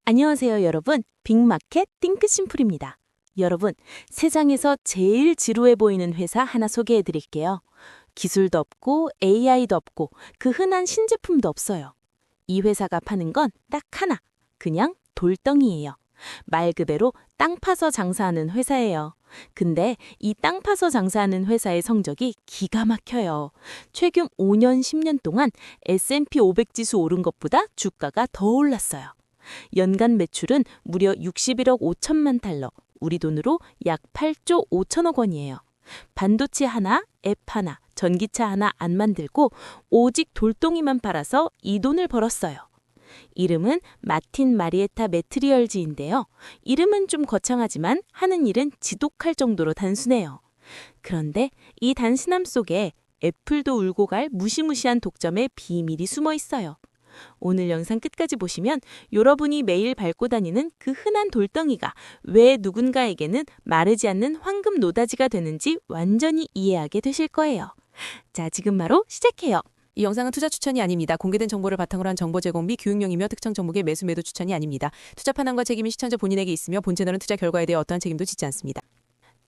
안녕하세요, 여러분. 빅마켓 띵크심플입니다. 여러분, 세상에서 제일 지루해 보이는 회사 하나 소개해 드릴게요. 기술도 없고 AI도 없고 그 흔한 신제품도 없어요. 이 회사가 파는 건 딱 하나, 그냥 돌덩이예요. 말 그대로 땅 파서 장사하는 회사예요. 근데 이 땅 파서 장사하는 회사의 성적이 기가 막혀요. 최근 5년, 10년 동안 S&P 500 지수 오른 것보다 주가가 더 올랐어요. 연간 매출은 무려 61억 5천만 달러, 우리 돈으로 약 8조 5천억 원이에요. 반도체 하나, 앱 하나, 전기차 하나 안 만들고 오직 돌덩이만 팔아서 이 돈을 벌었어요. 이름은 마틴 마리에타 매트리얼즈인데요. 이름은 좀 거창하지만 하는 일은 지독할 정도로 단순해요. 그런데 이 단순함 속에 애플도 울고 갈 무시무시한 독점의 비밀이 숨어 있어요. 오늘 영상 끝까지 보시면 여러분이 매일 밟고 다니는 그 흔한 돌덩이가 왜 누군가에게는 마르지 않는 황금 노다지가 되는지 완전히 이해하게 되실 거예요. 자, 지금 바로 시작해요. 이 영상은 투자 추천이 아닙니다. 공개된 정보를 바탕으로 한 정보 제공 및 교육용이며 특정 종목의 매수 매도 추천이 아닙니다. 투자 판단과 책임이 시청자 본인에게 있으며 본 채널은 투자 결과에 대해 어떠한 책임도 짓지 않습니다.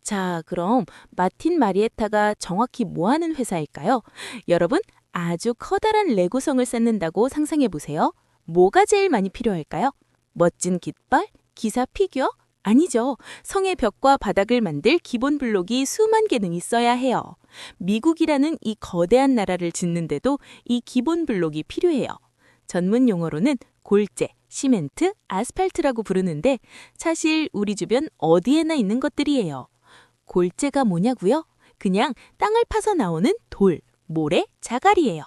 자, 그럼 마틴 마리에타가 정확히 뭐 하는 회사일까요? 여러분, 아주 커다란 레고성을 쌓는다고 상상해 보세요. 뭐가 제일 많이 필요할까요? 멋진 깃발? 기사 피규어? 아니죠. 성의 벽과 바닥을 만들 기본 블록이 수만 개는 있어야 해요. 미국이라는 이 거대한 나라를 짓는데도 이 기본 블록이 필요해요. 전문 용어로는 골재, 시멘트, 아스팔트라고 부르는데 사실 우리 주변 어디에나 있는 것들이에요. 골재가 뭐냐고요? 그냥 땅을 파서 나오는 돌, 모래, 자갈이에요.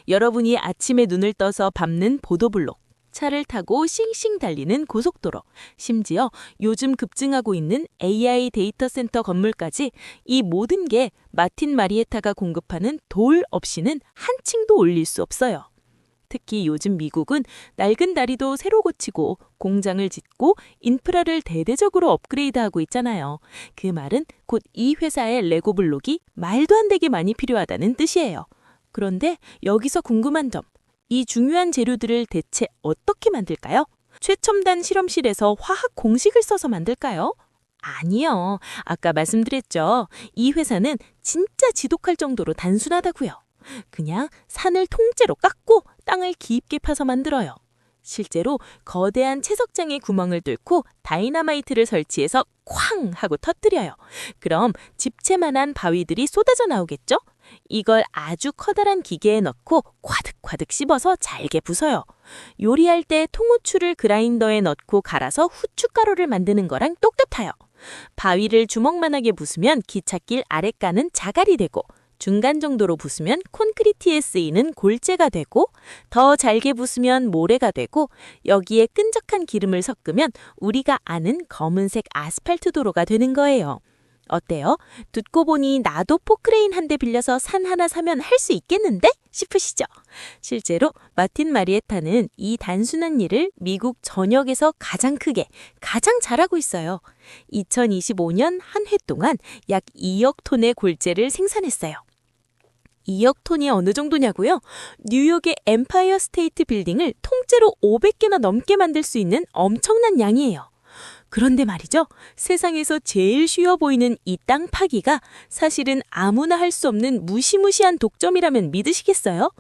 여러분이 아침에 눈을 떠서 밟는 보도블록, 차를 타고 싱싱 달리는 고속도로, 심지어 요즘 급증하고 있는 AI 데이터 센터 건물까지 이 모든 게 마틴 마리에타가 공급하는 돌 없이는 한 층도 올릴 수 없어요. 특히 요즘 미국은 낡은 다리도 새로 고치고 공장을 짓고 인프라를 대대적으로 업그레이드하고 있잖아요. 그 말은 곧 이 회사의 레고 블록이 말도 안 되게 많이 필요하다는 뜻이에요. 그런데 여기서 궁금한 점, 이 중요한 재료들을 대체 어떻게 만들까요? 최첨단 실험실에서 화학 공식을 써서 만들까요? 아니요. 아까 말씀드렸죠. 이 회사는 진짜 지독할 정도로 단순하다고요. 그냥 산을 통째로 깎고 땅을 깊게 파서 만들어요. 실제로 거대한 채석장에 구멍을 뚫고 다이너마이트를 설치해서 쾅 하고 터뜨려요. 그럼 집채만한 바위들이 쏟아져 나오겠죠? 이걸 아주 커다란 기계에 넣고 과득과득 씹어서 잘게 부숴요. 요리할 때 통후추를 그라인더에 넣고 갈아서 후춧가루를 만드는 거랑 똑같아요. 바위를 주먹만하게 부수면 기찻길 아랫가는 자갈이 되고 중간 정도로 부수면 콘크리트에 쓰이는 골재가 되고 더 잘게 부수면 모래가 되고 여기에 끈적한 기름을 섞으면 우리가 아는 검은색 아스팔트 도로가 되는 거예요. 어때요? 듣고 보니 나도 포크레인 한 대 빌려서 산 하나 사면 할 수 있겠는데? 싶으시죠? 실제로 마틴 마리에타는 이 단순한 일을 미국 전역에서 가장 크게, 가장 잘하고 있어요. 2025년 한 해 동안 약 2억 톤의 골재를 생산했어요. 2억 톤이 어느 정도냐고요? 뉴욕의 엠파이어 스테이트 빌딩을 통째로 500개나 넘게 만들 수 있는 엄청난 양이에요. 그런데 말이죠. 세상에서 제일 쉬워 보이는 이 땅 파기가 사실은 아무나 할 수 없는 무시무시한 독점이라면 믿으시겠어요?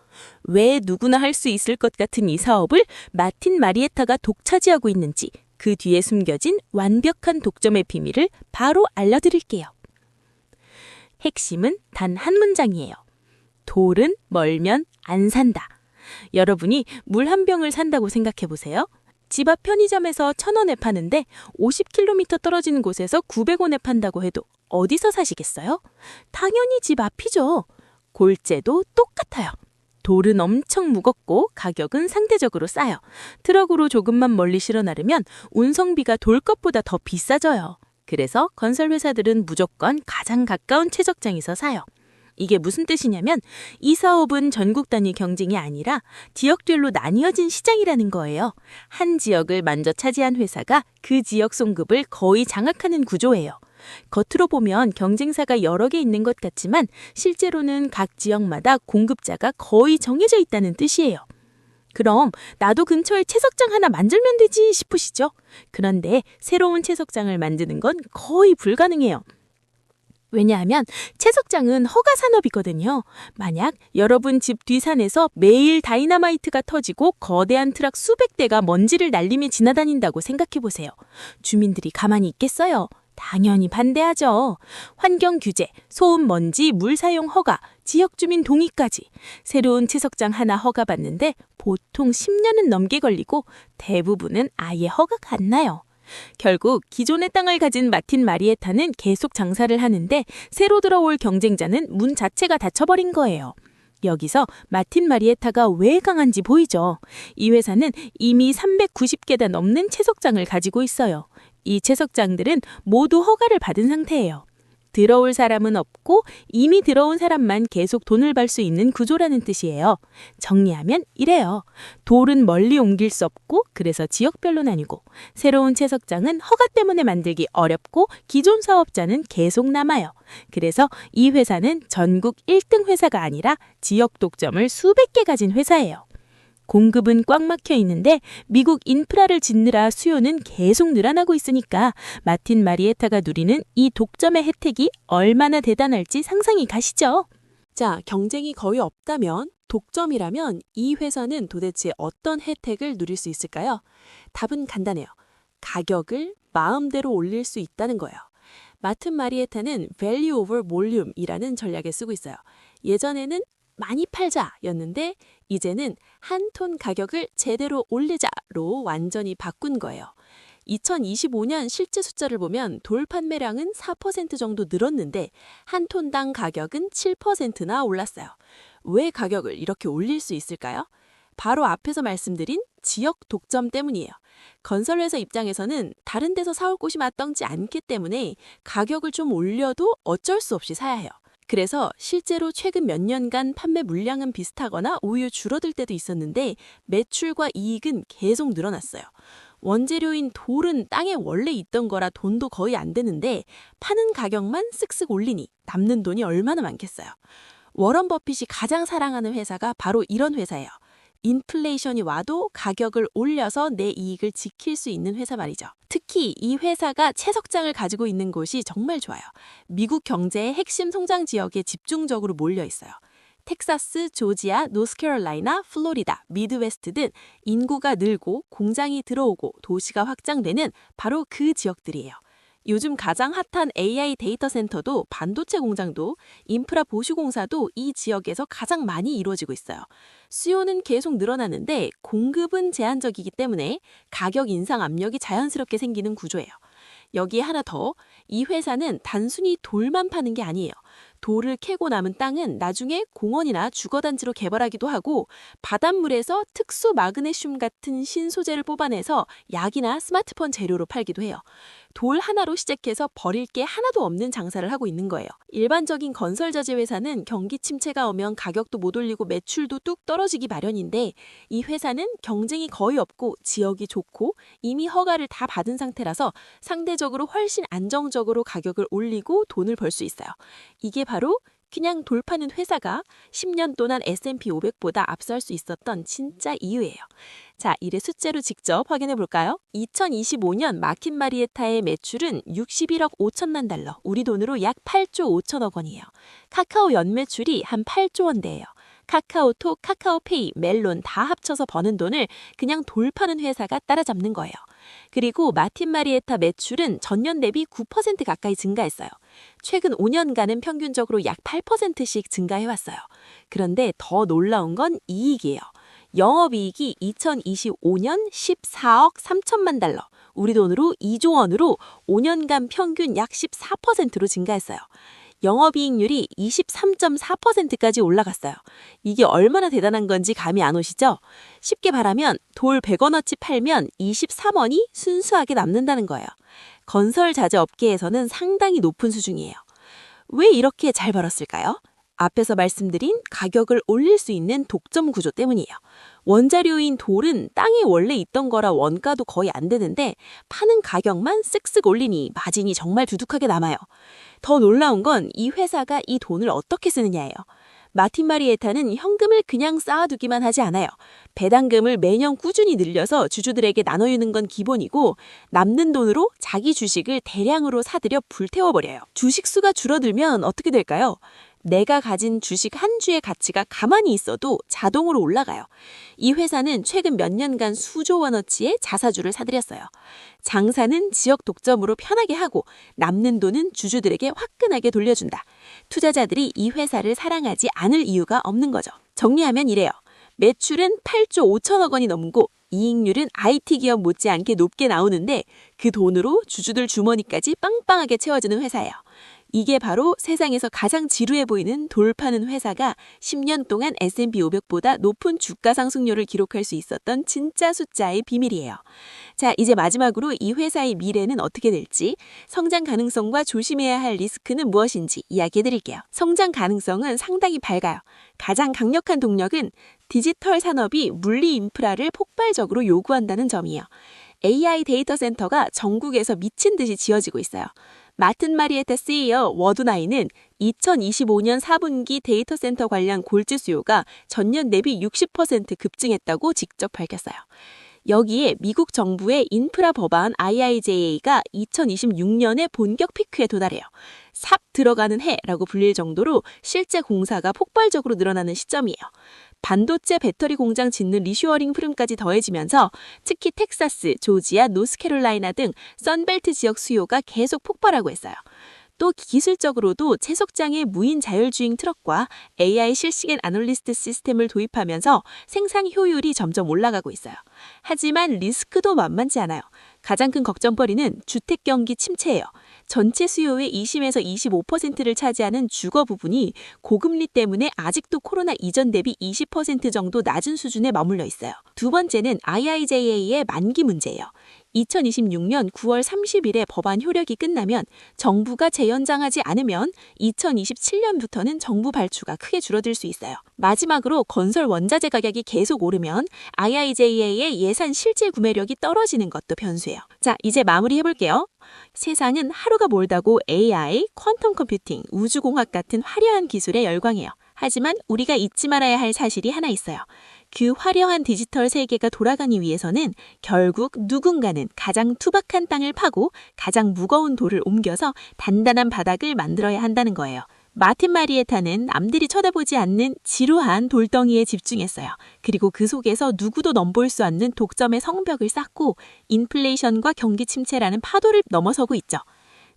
왜 누구나 할 수 있을 것 같은 이 사업을 마틴 마리에타가 독차지하고 있는지 그 뒤에 숨겨진 완벽한 독점의 비밀을 바로 알려드릴게요. 핵심은 단 한 문장이에요. 돌은 멀면 안 산다. 여러분이 물 한 병을 산다고 생각해 보세요. 집 앞 편의점에서 1,000원에 파는데 50km 떨어지는 곳에서 900원에 판다고 해도 어디서 사시겠어요? 당연히 집 앞이죠. 골재도 똑같아요. 돌은 엄청 무겁고 가격은 상대적으로 싸요. 트럭으로 조금만 멀리 실어 나르면 운송비가 돌값보다 더 비싸져요. 그래서 건설회사들은 무조건 가장 가까운 채석장에서 사요. 이게 무슨 뜻이냐면 이 사업은 전국 단위 경쟁이 아니라 지역별로 나뉘어진 시장이라는 거예요. 한 지역을 먼저 차지한 회사가 그 지역 송급을 거의 장악하는 구조예요. 겉으로 보면 경쟁사가 여러 개 있는 것 같지만 실제로는 각 지역마다 공급자가 거의 정해져 있다는 뜻이에요. 그럼 나도 근처에 채석장 하나 만들면 되지 싶으시죠? 그런데 새로운 채석장을 만드는 건 거의 불가능해요. 왜냐하면 채석장은 허가 산업이거든요. 만약 여러분 집 뒤산에서 매일 다이너마이트가 터지고 거대한 트럭 수백 대가 먼지를 날리며 지나다닌다고 생각해 보세요. 주민들이 가만히 있겠어요? 당연히 반대하죠. 환경 규제, 소음 먼지, 물 사용 허가, 지역 주민 동의까지. 새로운 채석장 하나 허가받는데 보통 10년은 넘게 걸리고 대부분은 아예 허가가 안 나요. 결국 기존의 땅을 가진 마틴 마리에타는 계속 장사를 하는데 새로 들어올 경쟁자는 문 자체가 닫혀버린 거예요. 여기서 마틴 마리에타가 왜 강한지 보이죠? 이 회사는 이미 390개가 넘는 채석장을 가지고 있어요. 이 채석장들은 모두 허가를 받은 상태예요. 들어올 사람은 없고 이미 들어온 사람만 계속 돈을 벌 수 있는 구조라는 뜻이에요. 정리하면 이래요. 돌은 멀리 옮길 수 없고 그래서 지역별로 나뉘고 새로운 채석장은 허가 때문에 만들기 어렵고 기존 사업자는 계속 남아요. 그래서 이 회사는 전국 1등 회사가 아니라 지역 독점을 수백 개 가진 회사예요. 공급은 꽉 막혀 있는데 미국 인프라를 짓느라 수요는 계속 늘어나고 있으니까 마틴 마리에타가 누리는 이 독점의 혜택이 얼마나 대단할지 상상이 가시죠? 자, 경쟁이 거의 없다면, 독점이라면 이 회사는 도대체 어떤 혜택을 누릴 수 있을까요? 답은 간단해요. 가격을 마음대로 올릴 수 있다는 거예요. 마틴 마리에타는 Value over Volume이라는 전략을 쓰고 있어요. 예전에는 많이 팔자였는데 이제는 한 톤 가격을 제대로 올리자로 완전히 바꾼 거예요. 2025년 실제 숫자를 보면 돌 판매량은 4% 정도 늘었는데 한 톤당 가격은 7%나 올랐어요. 왜 가격을 이렇게 올릴 수 있을까요? 바로 앞에서 말씀드린 지역 독점 때문이에요. 건설회사 입장에서는 다른 데서 사올 곳이 마땅치 않기 때문에 가격을 좀 올려도 어쩔 수 없이 사야 해요. 그래서 실제로 최근 몇 년간 판매 물량은 비슷하거나 오히려 줄어들 때도 있었는데 매출과 이익은 계속 늘어났어요. 원재료인 돌은 땅에 원래 있던 거라 돈도 거의 안 되는데 파는 가격만 쓱쓱 올리니 남는 돈이 얼마나 많겠어요. 워런 버핏이 가장 사랑하는 회사가 바로 이런 회사예요. 인플레이션이 와도 가격을 올려서 내 이익을 지킬 수 있는 회사 말이죠. 특히 이 회사가 채석장을 가지고 있는 곳이 정말 좋아요. 미국 경제의 핵심 성장 지역에 집중적으로 몰려 있어요. 텍사스, 조지아, 노스캐롤라이나, 플로리다, 미드웨스트 등 인구가 늘고 공장이 들어오고 도시가 확장되는 바로 그 지역들이에요. 요즘 가장 핫한 AI 데이터 센터도 반도체 공장도 인프라 보수 공사도 이 지역에서 가장 많이 이루어지고 있어요. 수요는 계속 늘어나는데 공급은 제한적이기 때문에 가격 인상 압력이 자연스럽게 생기는 구조예요. 여기에 하나 더, 이 회사는 단순히 돌만 파는 게 아니에요. 돌을 캐고 남은 땅은 나중에 공원이나 주거단지로 개발하기도 하고 바닷물에서 특수 마그네슘 같은 신소재를 뽑아내서 약이나 스마트폰 재료로 팔기도 해요. 돌 하나로 시작해서 버릴 게 하나도 없는 장사를 하고 있는 거예요. 일반적인 건설자재 회사는 경기 침체가 오면 가격도 못 올리고 매출도 뚝 떨어지기 마련인데 이 회사는 경쟁이 거의 없고 지역이 좋고 이미 허가를 다 받은 상태라서 상대적으로 훨씬 안정적으로 가격을 올리고 돈을 벌 수 있어요. 이게 바로 그냥 돌 파는 회사가 10년 동안 S&P 500보다 앞설 수 있었던 진짜 이유예요. 자, 이를 숫자로 직접 확인해 볼까요? 2025년 마틴 마리에타의 매출은 61억 5천만 달러, 우리 돈으로 약 8조 5천억 원이에요. 카카오 연매출이 한 8조 원대예요. 카카오톡, 카카오페이, 멜론 다 합쳐서 버는 돈을 그냥 돌 파는 회사가 따라잡는 거예요. 그리고 마틴 마리에타 매출은 전년 대비 9% 가까이 증가했어요. 최근 5년간은 평균적으로 약 8%씩 증가해왔어요. 그런데 더 놀라운 건 이익이에요. 영업이익이 2025년 14억 3천만 달러, 우리 돈으로 2조 원으로 5년간 평균 약 14%로 증가했어요. 영업이익률이 23.4%까지 올라갔어요. 이게 얼마나 대단한 건지 감이 안 오시죠? 쉽게 말하면 돌 100원어치 팔면 23원이 순수하게 남는다는 거예요. 건설 자재 업계에서는 상당히 높은 수준이에요. 왜 이렇게 잘 벌었을까요? 앞에서 말씀드린 가격을 올릴 수 있는 독점 구조 때문이에요. 원자료인 돌은 땅에 원래 있던 거라 원가도 거의 안 되는데 파는 가격만 쓱쓱 올리니 마진이 정말 두둑하게 남아요. 더 놀라운 건 이 회사가 이 돈을 어떻게 쓰느냐예요. 마틴 마리에타는 현금을 그냥 쌓아두기만 하지 않아요. 배당금을 매년 꾸준히 늘려서 주주들에게 나눠주는 건 기본이고 남는 돈으로 자기 주식을 대량으로 사들여 불태워버려요. 주식 수가 줄어들면 어떻게 될까요? 내가 가진 주식 한 주의 가치가 가만히 있어도 자동으로 올라가요. 이 회사는 최근 몇 년간 수조 원어치의 자사주를 사들였어요. 장사는 지역 독점으로 편하게 하고 남는 돈은 주주들에게 화끈하게 돌려준다. 투자자들이 이 회사를 사랑하지 않을 이유가 없는 거죠. 정리하면 이래요. 매출은 8조 5천억 원이 넘고 이익률은 IT 기업 못지않게 높게 나오는데 그 돈으로 주주들 주머니까지 빵빵하게 채워주는 회사예요. 이게 바로 세상에서 가장 지루해 보이는 돌파는 회사가 10년 동안 S&P 500보다 높은 주가 상승률을 기록할 수 있었던 진짜 숫자의 비밀이에요. 자, 이제 마지막으로 이 회사의 미래는 어떻게 될지, 성장 가능성과 조심해야 할 리스크는 무엇인지 이야기해 드릴게요. 성장 가능성은 상당히 밝아요. 가장 강력한 동력은 디지털 산업이 물리 인프라를 폭발적으로 요구한다는 점이에요. AI 데이터 센터가 전국에서 미친 듯이 지어지고 있어요. 마틴 마리에타 CEO 워드나이는 2025년 4분기 데이터 센터 관련 골주 수요가 전년 대비 60% 급증했다고 직접 밝혔어요. 여기에 미국 정부의 인프라 법안 IIJA가 2026년에 본격 피크에 도달해요. 삽 들어가는 해라고 불릴 정도로 실제 공사가 폭발적으로 늘어나는 시점이에요. 반도체 배터리 공장 짓는 리슈어링 흐름까지 더해지면서 특히 텍사스, 조지아, 노스캐롤라이나 등 선벨트 지역 수요가 계속 폭발하고 있어요. 또 기술적으로도 채석장의 무인 자율주행 트럭과 AI 실시간 애널리스트 시스템을 도입하면서 생산 효율이 점점 올라가고 있어요. 하지만 리스크도 만만치 않아요. 가장 큰 걱정거리는 주택 경기 침체예요. 전체 수요의 20에서 25%를 차지하는 주거 부분이 고금리 때문에 아직도 코로나 이전 대비 20% 정도 낮은 수준에 머물러 있어요. 두 번째는 IIJA의 만기 문제예요. 2026년 9월 30일에 법안 효력이 끝나면 정부가 재연장하지 않으면 2027년부터는 정부 발주가 크게 줄어들 수 있어요. 마지막으로 건설 원자재 가격이 계속 오르면 IIJA의 예산 실질 구매력이 떨어지는 것도 변수예요. 자, 이제 마무리해볼게요. 세상은 하루가 멀다고 AI, 퀀텀 컴퓨팅, 우주공학 같은 화려한 기술에 열광해요. 하지만 우리가 잊지 말아야 할 사실이 하나 있어요. 그 화려한 디지털 세계가 돌아가기 위해서는 결국 누군가는 가장 투박한 땅을 파고 가장 무거운 돌을 옮겨서 단단한 바닥을 만들어야 한다는 거예요. 마틴 마리에타는 남들이 쳐다보지 않는 지루한 돌덩이에 집중했어요. 그리고 그 속에서 누구도 넘볼 수 없는 독점의 성벽을 쌓고 인플레이션과 경기 침체라는 파도를 넘어서고 있죠.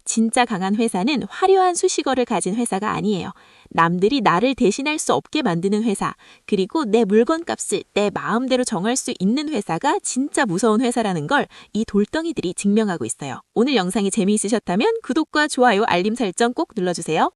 진짜 강한 회사는 화려한 수식어를 가진 회사가 아니에요. 남들이 나를 대신할 수 없게 만드는 회사, 그리고 내 물건값을 내 마음대로 정할 수 있는 회사가 진짜 무서운 회사라는 걸 이 돌덩이들이 증명하고 있어요. 오늘 영상이 재미있으셨다면 구독과 좋아요, 알림 설정 꼭 눌러주세요.